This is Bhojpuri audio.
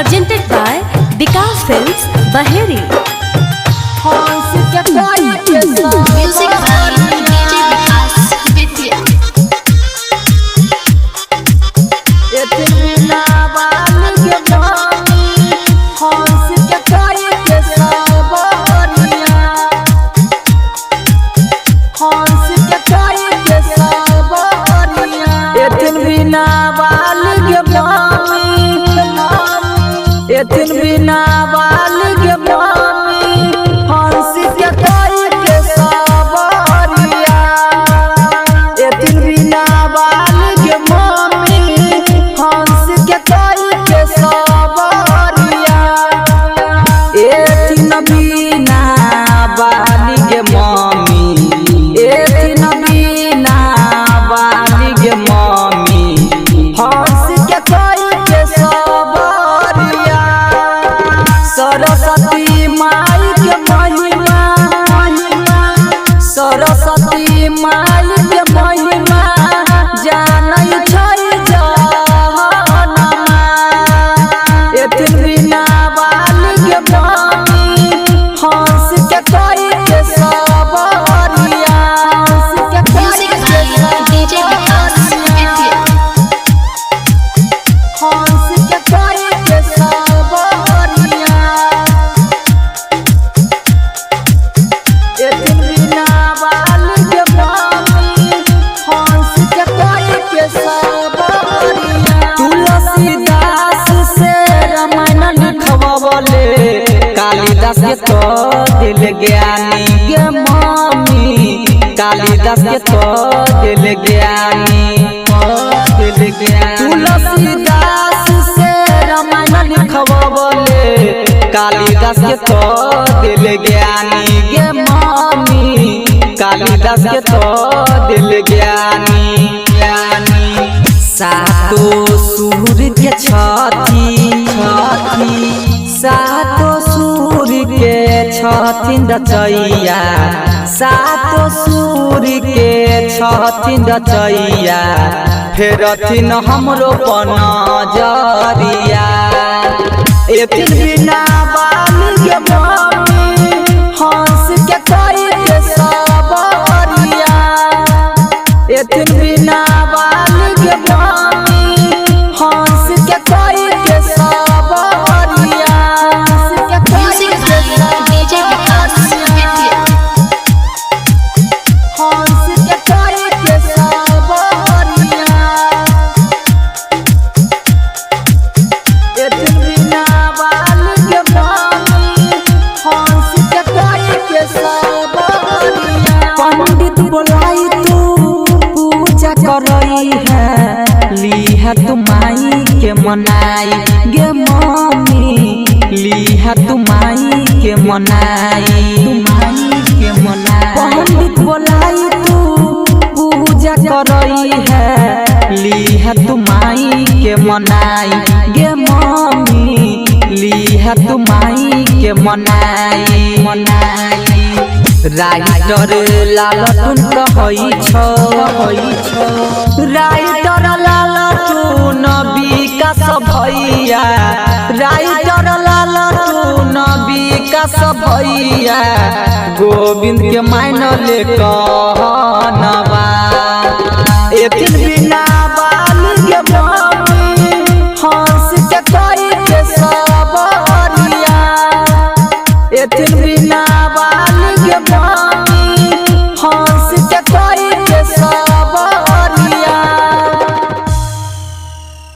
presented by Vikas Films, Baheri. Music by DJ Vikas Vidya. एथिन बिना बाल के मामी हंस के कोई के सबरिया एथिन बिना बाल के मामी हंस के कोई के सबरिया एथिन बिना बाल के मामी एथिन बिना बाल के मामी हंस के कोई के सबरिया सरस्वती माई के महिमा सरस्वती माई के महिमा जानै छै जहनमा एथिन बिना बाल के मामी हंस के कोई के सबरिया Music by DJ Vikas Vidya. हंस के कोई के सबरिया एथिन बिना बाल के मामी हंस के कोई के सबरिया तुलसीदास से रामायण लिखवले कालिदास के तो दिल ज्ञानी के मामी कालिदास के तो दिल ज्ञानी तुलसीदास से रामायण लिखवले कालिदास के तो दिल ज्ञानी गे मामी कालिदास के तो दिल ज्ञानी सातो सूर के छठी सातो सूर के छथिन रचैया सातो सूर के छथिन रचैया फेरथिन हमरो पनजरिया एथिन बिना बाल के मामी हंस के कोई के सबरिया एथिन बिना बाल के मामी हंस के कोई के सबरिया Music by DJ Vikas Vidya. हंस के कोई के सबरिया एथिन बिना बाल के मामी हंस के कोई के सबरिया पंडित बोलाई तू पूजा करई है ली है तू माई के मनाई गे मामी ली है तू माई के मनाई पंडित बोलाई तू पूजा करई है ली है तू माई के मनाई गे मामी ली है तू माई के मनाई राइटर लालटून कहई छो राइटर लालटून विकास भैया राइटर लालटून विकास भैया गोविंद के मायन ले कहनवा एथिन बिना बाल के मामी हंस के कोई के सबरिया एथिन बिना